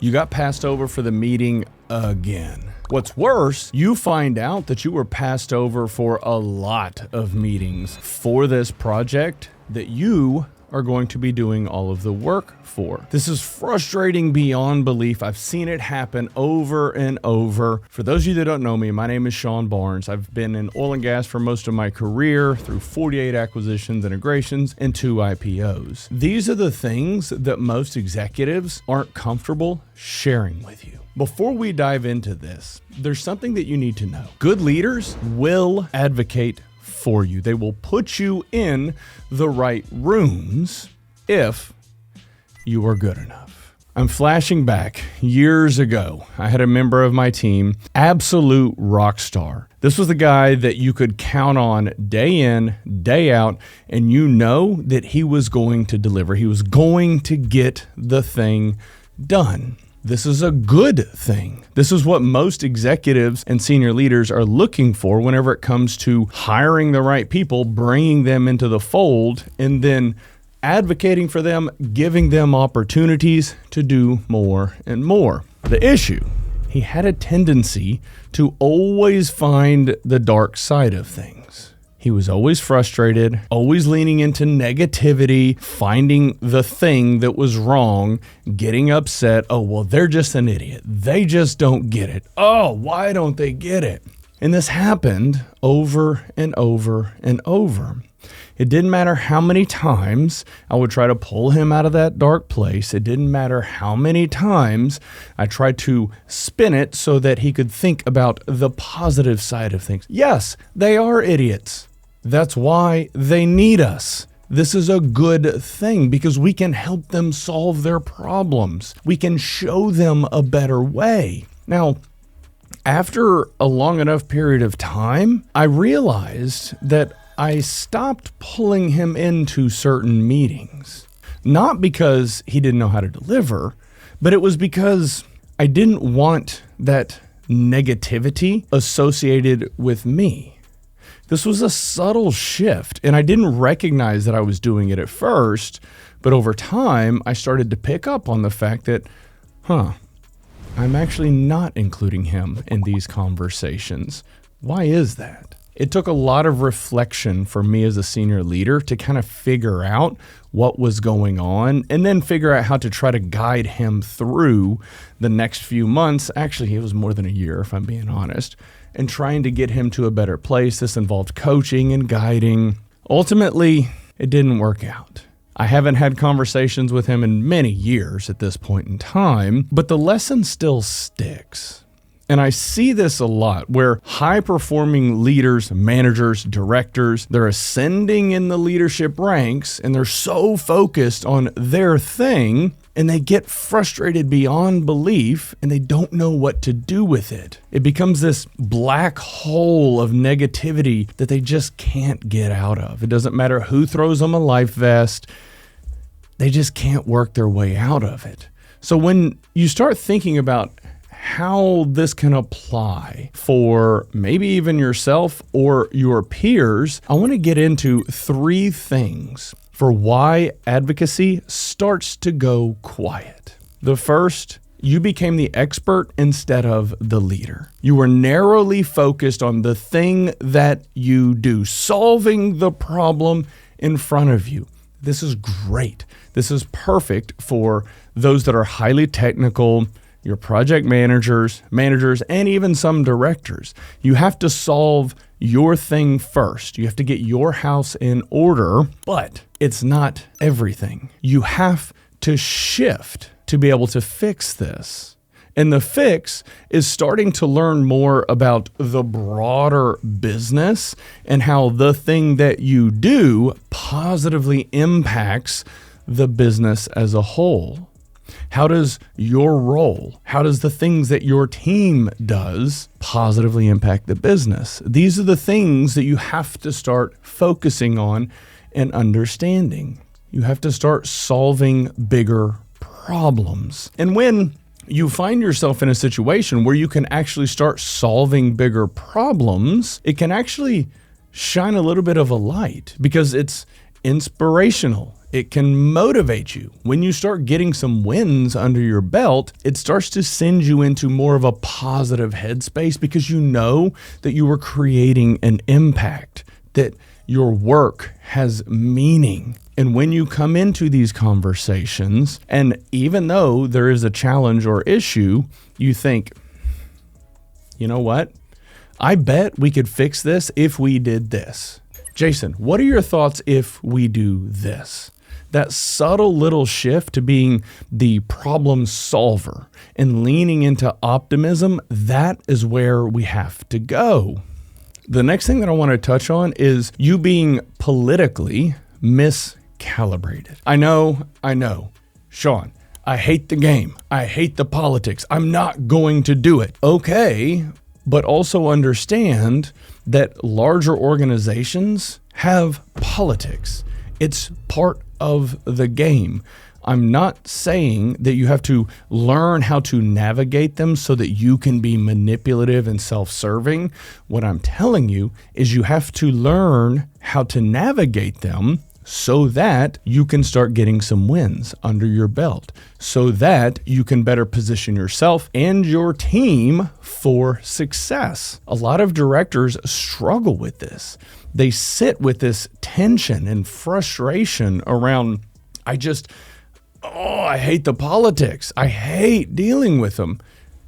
You got passed over for the meeting again. What's worse, you find out that you were passed over for a lot of meetings for this project that you are going to be doing all of the work for. This is frustrating beyond belief. I've seen it happen over and over. For those of you that don't know me, my name is Sean Barnes. I've been in oil and gas for most of my career through 48 acquisitions, integrations, and 2 IPOs. These are the things that most executives aren't comfortable sharing with you. Before we dive into this, there's something that you need to know. Good leaders will advocate for you. They will put you in the right rooms if you are good enough. I'm flashing back years ago. I had a member of my team, absolute rock star. This was the guy that you could count on day in, day out, and you know that he was going to deliver. He was going to get the thing done. This is a good thing. This is what most executives and senior leaders are looking for whenever it comes to hiring the right people, bringing them into the fold, and then advocating for them, giving them opportunities to do more and more. The issue, he had a tendency to always find the dark side of things. He was always frustrated, always leaning into negativity, finding the thing that was wrong, getting upset. Oh, well, they're just an idiot. They just don't get it. Oh, why don't they get it? And this happened over and over and over. It didn't matter how many times I would try to pull him out of that dark place. It didn't matter how many times I tried to spin it so that he could think about the positive side of things. Yes, they are idiots. That's why they need us. This is a good thing because we can help them solve their problems. We can show them a better way. Now, after a long enough period of time, I realized that I stopped pulling him into certain meetings. Not because he didn't know how to deliver, but it was because I didn't want that negativity associated with me. This was a subtle shift, and I didn't recognize that I was doing it at first, but over time, I started to pick up on the fact that, I'm actually not including him in these conversations. Why is that? It took a lot of reflection for me as a senior leader to kind of figure out what was going on and then figure out how to try to guide him through the next few months. Actually, it was more than a year, if I'm being honest, and trying to get him to a better place. This involved coaching and guiding. Ultimately, it didn't work out. I haven't had conversations with him in many years at this point in time, but the lesson still sticks. And I see this a lot where high-performing leaders, managers, directors, they're ascending in the leadership ranks and they're so focused on their thing and they get frustrated beyond belief and they don't know what to do with it. It becomes this black hole of negativity that they just can't get out of. It doesn't matter who throws them a life vest. They just can't work their way out of it. So when you start thinking about how this can apply for maybe even yourself or your peers, I want to get into 3 things for why advocacy starts to go quiet. The first, you became the expert instead of the leader. You were narrowly focused on the thing that you do, solving the problem in front of you. This is great. This is perfect for those that are highly technical, your project managers, and even some directors. You have to solve your thing first. You have to get your house in order, but it's not everything. You have to shift to be able to fix this. And the fix is starting to learn more about the broader business and how the thing that you do positively impacts the business as a whole. How does your role, how does the things that your team does positively impact the business? These are the things that you have to start focusing on and understanding. You have to start solving bigger problems. And when you find yourself in a situation where you can actually start solving bigger problems, it can actually shine a little bit of a light because it's inspirational. It can motivate you. When you start getting some wins under your belt, it starts to send you into more of a positive headspace because you know that you are creating an impact, that your work has meaning. And when you come into these conversations, and even though there is a challenge or issue, you think, you know what? I bet we could fix this if we did this. Jason, what are your thoughts if we do this? That subtle little shift to being the problem solver and leaning into optimism, that is where we have to go. The next thing that I want to touch on is you being politically miscalibrated. I know. Sean, I hate the game. I hate the politics. I'm not going to do it. Okay, but also understand that larger organizations have politics. It's part of the game. I'm not saying that you have to learn how to navigate them so that you can be manipulative and self-serving. What I'm telling you is you have to learn how to navigate them so that you can start getting some wins under your belt, so that you can better position yourself and your team for success. A lot of directors struggle with this. They sit with this tension and frustration around, I hate the politics. I hate dealing with them.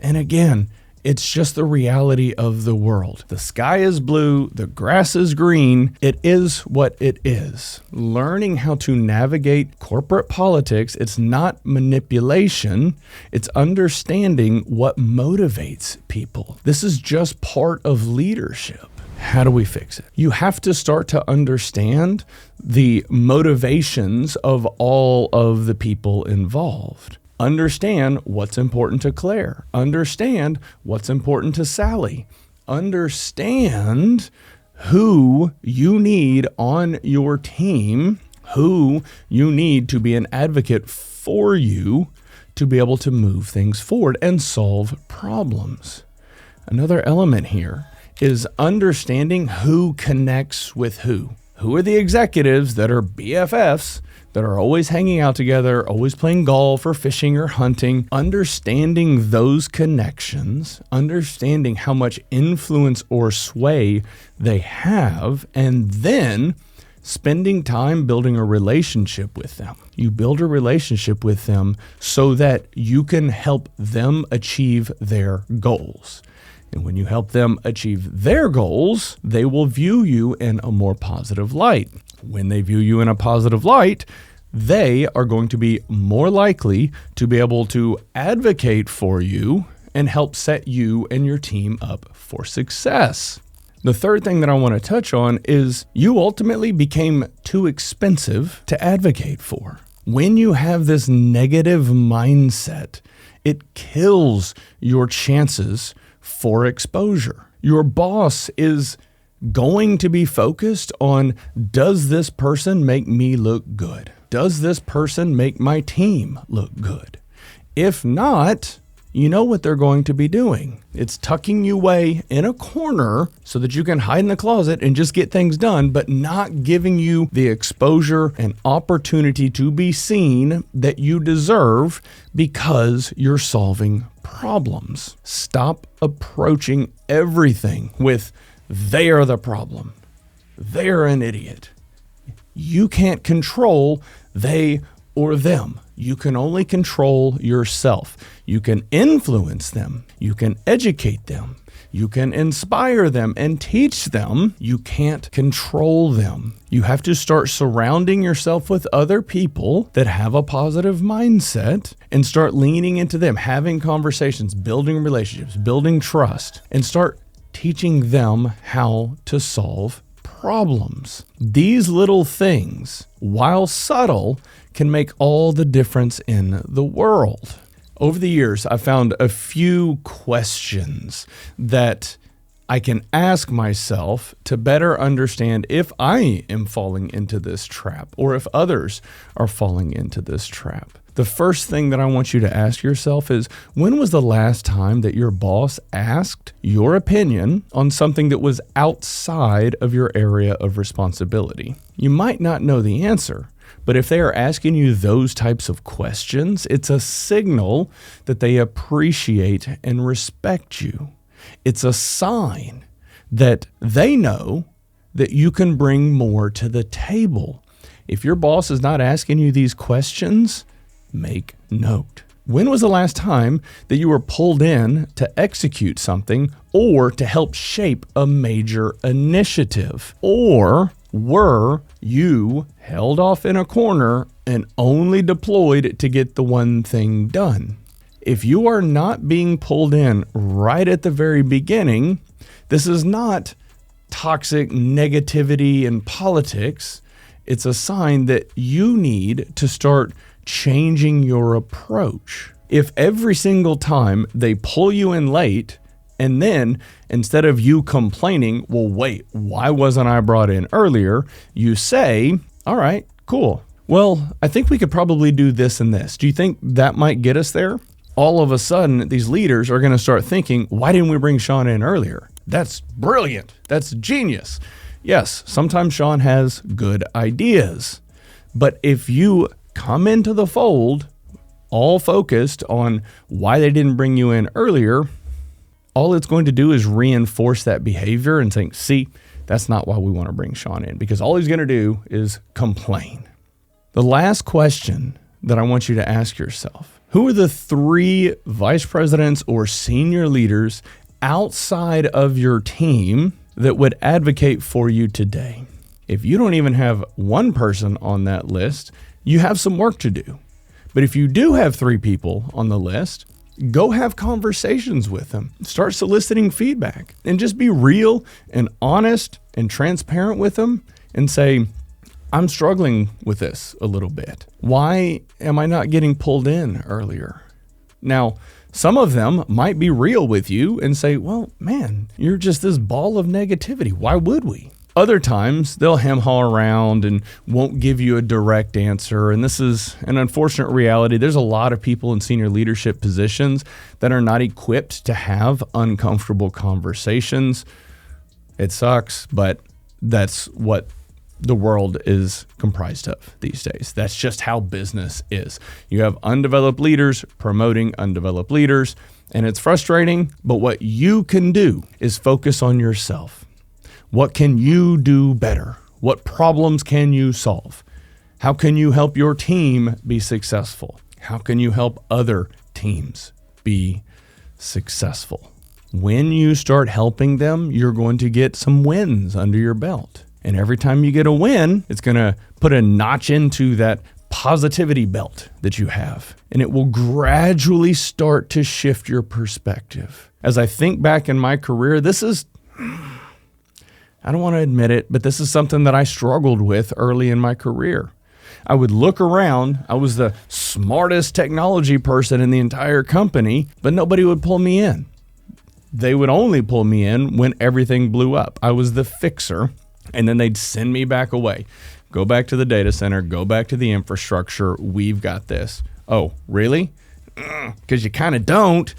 And again, it's just the reality of the world. The sky is blue, the grass is green. It is what it is. Learning how to navigate corporate politics, it's not manipulation. It's understanding what motivates people. This is just part of leadership. How do we fix it? You have to start to understand the motivations of all of the people involved. Understand what's important to Claire. Understand what's important to Sally. Understand who you need on your team, who you need to be an advocate for you to be able to move things forward and solve problems. Another element here is understanding who connects with who. Who are the executives that are BFFs, that are always hanging out together, always playing golf or fishing or hunting? Understanding those connections, understanding how much influence or sway they have, and then spending time building a relationship with them. You build a relationship with them so that you can help them achieve their goals. And when you help them achieve their goals, they will view you in a more positive light. When they view you in a positive light, they are going to be more likely to be able to advocate for you and help set you and your team up for success. The third thing that I want to touch on is you ultimately became too expensive to advocate for. When you have this negative mindset, it kills your chances for exposure. Your boss is going to be focused on, does this person make me look good? Does this person make my team look good? If not, you know what they're going to be doing. It's tucking you away in a corner so that you can hide in the closet and just get things done, but not giving you the exposure and opportunity to be seen that you deserve because you're solving problems. Stop approaching everything with, they are the problem. They're an idiot. You can't control they or them. You can only control yourself. You can influence them. You can educate them. You can inspire them and teach them. You can't control them. You have to start surrounding yourself with other people that have a positive mindset and start leaning into them, having conversations, building relationships, building trust, and start teaching them how to solve problems. These little things, while subtle, can make all the difference in the world. Over the years, I found a few questions that I can ask myself to better understand if I am falling into this trap or if others are falling into this trap. The first thing that I want you to ask yourself is, when was the last time that your boss asked your opinion on something that was outside of your area of responsibility? You might not know the answer, But if they are asking you those types of questions, it's a signal that they appreciate and respect you. It's a sign that they know that you can bring more to the table. If your boss is not asking you these questions, make note. When was the last time that you were pulled in to execute something or to help shape a major initiative? Or were you held off in a corner and only deployed to get the one thing done? If you are not being pulled in right at the very beginning, this is not toxic negativity in politics. It's a sign that you need to start changing your approach. If every single time they pull you in late, and then instead of you complaining, well, wait, why wasn't I brought in earlier? You say, all right, cool. Well, I think we could probably do this and this. Do you think that might get us there? All of a sudden, these leaders are going to start thinking, why didn't we bring Sean in earlier? That's brilliant. That's genius. Yes, sometimes Sean has good ideas. But if you come into the fold all focused on why they didn't bring you in earlier, all it's going to do is reinforce that behavior and saying, see, that's not why we want to bring Sean in, because all he's going to do is complain. The last question that I want you to ask yourself, who are the 3 vice presidents or senior leaders outside of your team that would advocate for you today? If you don't even have one person on that list, you have some work to do. But if you do have 3 people on the list, go have conversations with them. Start soliciting feedback and just be real and honest and transparent with them and say, I'm struggling with this a little bit. Why am I not getting pulled in earlier? Now, some of them might be real with you and say, well, man, you're just this ball of negativity. Why would we? Other times they'll hem-haw around and won't give you a direct answer. And this is an unfortunate reality. There's a lot of people in senior leadership positions that are not equipped to have uncomfortable conversations. It sucks, but that's what the world is comprised of these days. That's just how business is. You have undeveloped leaders promoting undeveloped leaders, and it's frustrating, but what you can do is focus on yourself. What can you do better? What problems can you solve? How can you help your team be successful? How can you help other teams be successful? When you start helping them, you're going to get some wins under your belt. And every time you get a win, it's going to put a notch into that positivity belt that you have. And it will gradually start to shift your perspective. As I think back in my career, I don't want to admit it, but this is something that I struggled with early in my career. I would look around. I was the smartest technology person in the entire company, but nobody would pull me in. They would only pull me in when everything blew up. I was the fixer, and then they'd send me back away. Go back to the data center, go back to the infrastructure. We've got this. Oh, really? Because you kind of don't.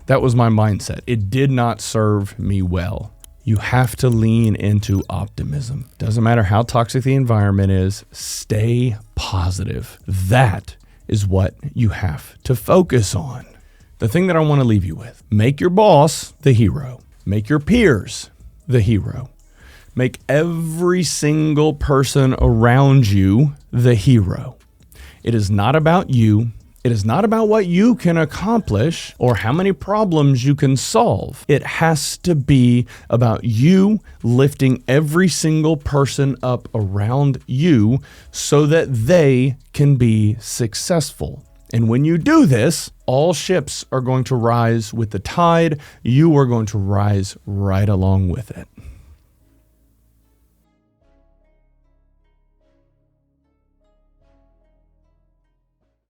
That was my mindset. It did not serve me well. You have to lean into optimism. Doesn't matter how toxic the environment is, stay positive. That is what you have to focus on. The thing that I want to leave you with, make your boss the hero. Make your peers the hero. Make every single person around you the hero. It is not about you. It is not about what you can accomplish or how many problems you can solve. It has to be about you lifting every single person up around you so that they can be successful. And when you do this, all ships are going to rise with the tide. You are going to rise right along with it.